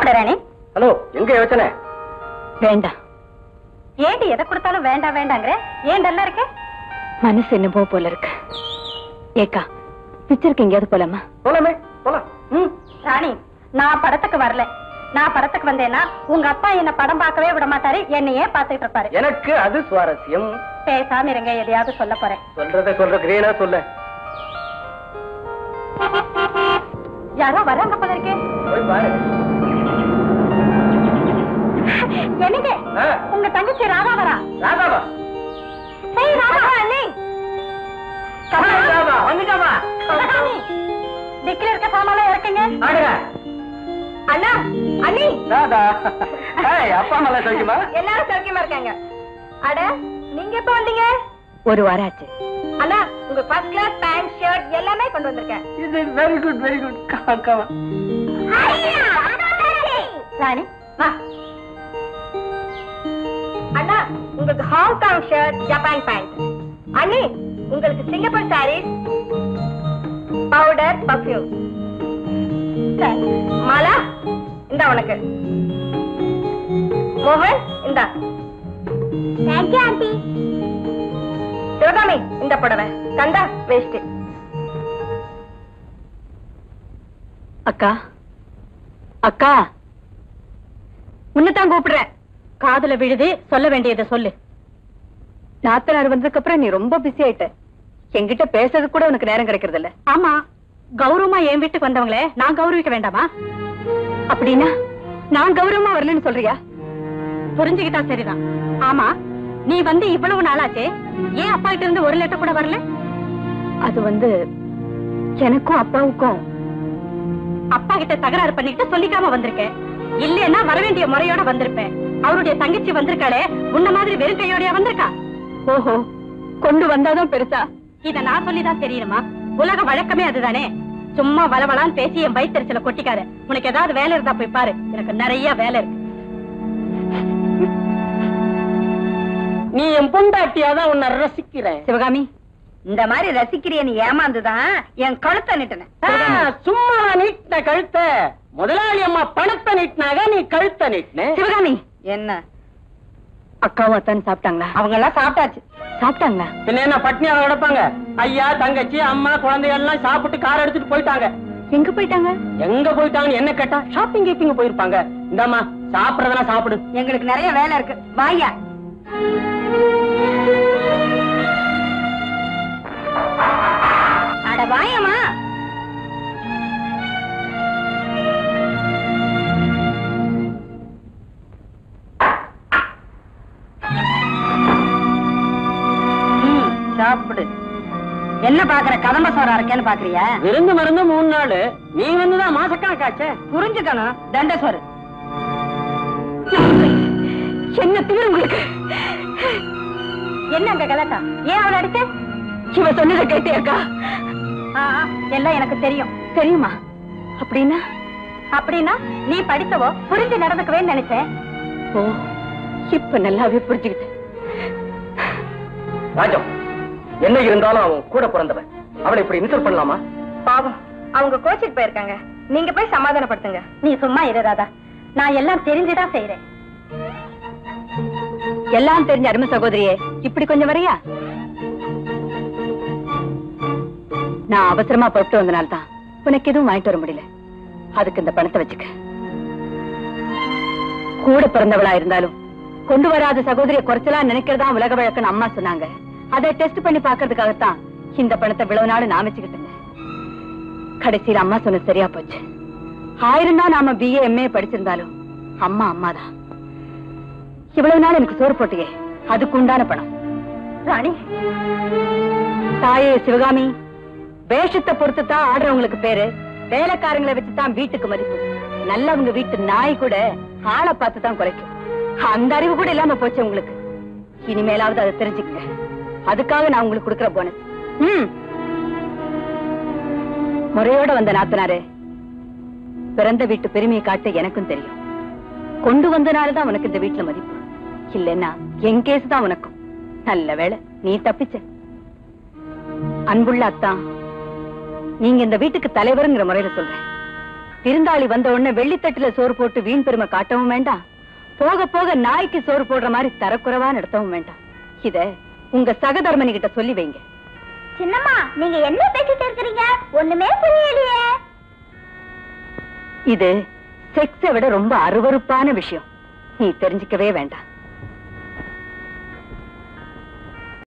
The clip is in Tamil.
போட ராணி. ஹலோ, எங்க யோசனை? வேண்டாம். ஏண்டி எதை கொடுத்தாலும் வேண்டாம் வேண்டாங்கிற? ஏன் டல்லா இருக்க? மனசு என்னவோ போல இருக்கு. ஏக்கா, பிக்சருக்கு எங்கேயாவது போலாமா? போலாமே, போலாம். ராணி, நான் படத்துக்கு வரல. நான் படத்துக்கு வந்தேன்னா உங்க அப்பா என்ன படம் பார்க்கவே விட மாட்டாரு, என்னையே பார்த்துட்டு இருப்பாரு. எனக்கு அது சுவாரஸ்யம். பேசாம இருங்க, எதையாவது சொல்ல போறேன். சொல்ற கிரீனா சொல்ல. யாரோ வராங்க போல இருக்கே. போய் பாரு. என்னங்க, உங்க தங்கச்சி ராதா வரா. ராதாவா? ஏய் ராதா, அண்ணி. ராதா வந்துட்டாமா? டிக்கில இருக்க சாமான்லாம் இறக்குங்க. ஆடுங்க. அண்ணா, அண்ணி. ராதா. அப்பா அம்மா சௌக்கியமா? எல்லாரும் சௌக்கியமா இருக்காங்க. அட, நீங்க எப்ப வந்தீங்க? ஒரு வாரம் ஆச்சு. அண்ணா, உங்க ஃபர்ஸ்ட் கிளாஸ் பேண்ட் ஷர்ட் எல்லாமே கொண்டு வந்திருக்கேன். இது வெரி குட், வெரி குட். காமா. ராணி, வா. அண்ணா, உங்களுக்கு ஹாங்காங் ஷர்ட், ஜப்பான் பேண்ட். அண்ணி, உங்களுக்கு Singapore saris, powder, perfume. Mala, இந்த உனக்கு. மோகன், இந்த. Thank you aunty. சிவகாமி, இந்த புடவை. கந்தா, வேஷ்டி. அக்கா, அக்கா, உன்னதான் கூப்பிடுறேன். காதுல விழுது, சொல்ல வேண்டியதை சொல்லு. நாத்தனார் வந்ததுக்கு அப்புறம் நீ ரொம்ப பிஸி ஆயிட்ட. என்கிட்ட பேசுறது கூட உனக்கு நேரம் கிடைக்கிறது இல்ல. ஆமா, கௌரவமா என் வீட்டுக்கு வந்தவங்களே நான் கௌரவிக்க வேண்டாமா? அப்படின்னா நான் கௌரவமா வரலன்னு சொல்றியா? புரிஞ்சுக்கிட்டா சரிதான். ஆமா, நீ வந்து இவ்வளவு நாளாச்சே, ஏன் அப்பா கிட்ட இருந்து ஒரு லெட்டர் கூட வரல? அது வந்து எனக்கும் அப்பாவுக்கும் அப்பா கிட்ட தகராறு பண்ணிட்டு சொல்லிக்காம வந்திருக்கேன். இல்லன்னா வர வேண்டிய முறையோட வந்திருப்பேன். அவருடைய தங்கச்சி வந்திருக்காளே, உன்ன மாதிரி வெறும் கையோடயா வந்திருக்கா? ஓஹோ, கொண்டு வந்தாதான் பெருசா? இத நான் சொல்லிதான் தெரியணுமா? உலக வழக்கமே அதுதானே. சும்மா வளவளான்னு பேசி என் வயிற்றுல கொட்டிக்காரு. உனக்கு ஏதாவது வேலை இருந்தா போய் பாரு, எனக்கு நிறைய வேலை இருக்கு. நீ என் பொண்டாட்டியாதான் உன்னை ரசிக்கிறேன். சிவகாமி, இந்த மாதிரி ரசிக்கிறிய நீ ஏமாந்துதான் என் கழுத்தை நீட்டின. சும்மா நீட்டின கழுத்த முதலாளி அம்மா பணத்தை நீட்டினாக, நீ கழுத்தை நீட்டின. சிவகாமி, என்ன அக்காவும் அத்தானு சாப்பிட்டாங்களா? அவங்க எல்லாம் சாப்பிட்டாச்சு. சாப்பிட்டாங்களா? பின்ன என்ன பட்னியாவை கிடப்பாங்க? ஐயா, தங்கச்சி, அம்மா, குழந்தைகள் எல்லாம் சாப்பிட்டு கார் எடுத்துட்டு போயிட்டாங்க. எங்க போயிட்டாங்க? எங்க போயிட்டாங்கன்னு என்ன கேட்டா, ஷாப்பிங் கீப்பிங் போயிருப்பாங்க. இந்தாமா, சாப்பிடறதெல்லாம் சாப்பிடு. எங்களுக்கு நிறைய வேலை இருக்கு. வாயா. அட வாயம்மா. சாப்பிடு. என்ன பாக்குற? கதம்ப சோறா இருக்கேன்னு பாக்குறியா? விருந்து மருந்து 3 நாள். நீ வந்துதான் மாசக்கணக்காச்சே. புரிஞ்சுக்கணும். தண்ட சோறு. என்ன தீவிர உங்களுக்கு? என்ன அங்க கலாட்டா? ஏன் அவளை அடிச்ச? இவ சொன்னதை கேட்டியாக்கா? எல்லாம் எனக்கு தெரியும். தெரியுமா? அப்படின்னா? அப்படின்னா நீ படித்தவோ புரிஞ்சு நடந்துக்கவேன்னு நினைச்சேன். ஓ, இப்ப நல்லாவே புரிஞ்சுக்கிட்டேன். ராஜம், என்ன இருந்தாலும் அவன் கூட பிறந்தவன். அவளை இப்படி இன்சல்ட் பண்ணலாமா? பாவம், அவங்க கோச்சிட்டு போயிருக்காங்க. நீங்க போய் சமாதானப்படுத்துங்க. நீ சும்மா இரு ராதா, நான் எல்லாம் தெரிஞ்சுதான் செய்யறேன். எல்லாம் தெரிஞ்ச அருமை சகோதரியே, இப்படி கொஞ்சம் வரையா? நான் அவசரமா போட்டு வந்தனால்தான் உனக்கு எதுவும் வாங்கிட்டு வர முடியல. அதுக்கு இந்த பணத்தை வச்சுக்க. கூட பிறந்தவளா இருந்தாலும் கொண்டு வராத சகோதரியை குறைச்சலா நினைக்கிறதா உலக வழக்குன்னு அம்மா சொன்னாங்க. அதை டெஸ்ட் பண்ணி பாக்குறதுக்காகத்தான் இந்த பணத்தை இவ்வளவு நாள் நான் வச்சுக்கிட்டு இருந்தேன். கடைசியில் அம்மா சொன்னது சரியா போச்சு. 1000 தான் நாம BA MA படிச்சிருந்தாலும் அம்மா அம்மாதான். இவ்வளவு நாள் எனக்கு சோறு போட்டியே, அதுக்கு உண்டான பணம். ராணி, தாயே சிவகாமி, வேஷத்தை பொறுத்துதான் ஆடுறவங்களுக்கு பேரு, வேலைக்காரங்களை வச்சுதான் வீட்டுக்கு மதிப்பு. நல்லவங்க வீட்டு நாய் கூட ஆளை பார்த்துதான் குறைக்கும். அந்த அறிவு கூட இல்லாம போச்சு உங்களுக்கு. இனிமேலாவது அதை தெரிஞ்சுக்க. அதுக்காக நான் உங்களுக்கு கொடுக்கிற போனஸ். முறையோட வந்த நாத்தனாரே, பிறந்த வீட்டு பெருமையை காட்ட எனக்கும் தெரியும். கொண்டு வந்தனாலதான் உனக்கு இந்த வீட்டுல மதிப்பு. இல்லைன்னா என் கேஸ் தான் உனக்கும். நல்ல வேளை நீ தப்பிச்ச. அன்புள்ள அத்தான், நீங்க இந்த வீட்டுக்கு தலைவருங்கிற முறையில சொல்றேன். விருந்தாளி வந்த உடனே வெள்ளித்தட்டுல சோறு போட்டு வீண் பெருமை காட்டவும் வேண்டாம், போக போக நாய்க்கு சோறு போடுற மாதிரி தரக்குறைவா நடத்தவும் வேண்டாம். இத உங்க சகதர்மனி கிட்ட சொல்லி வைங்க. சின்னம்மா, நீங்க என்ன பேசிட்டு இருக்கீங்க? ஒண்ணுமே புரியலையே. இது செக்ஸை விட ரொம்ப அருவருப்பான விஷயம், நீ தெரிஞ்சுக்கவே வேண்டாம்.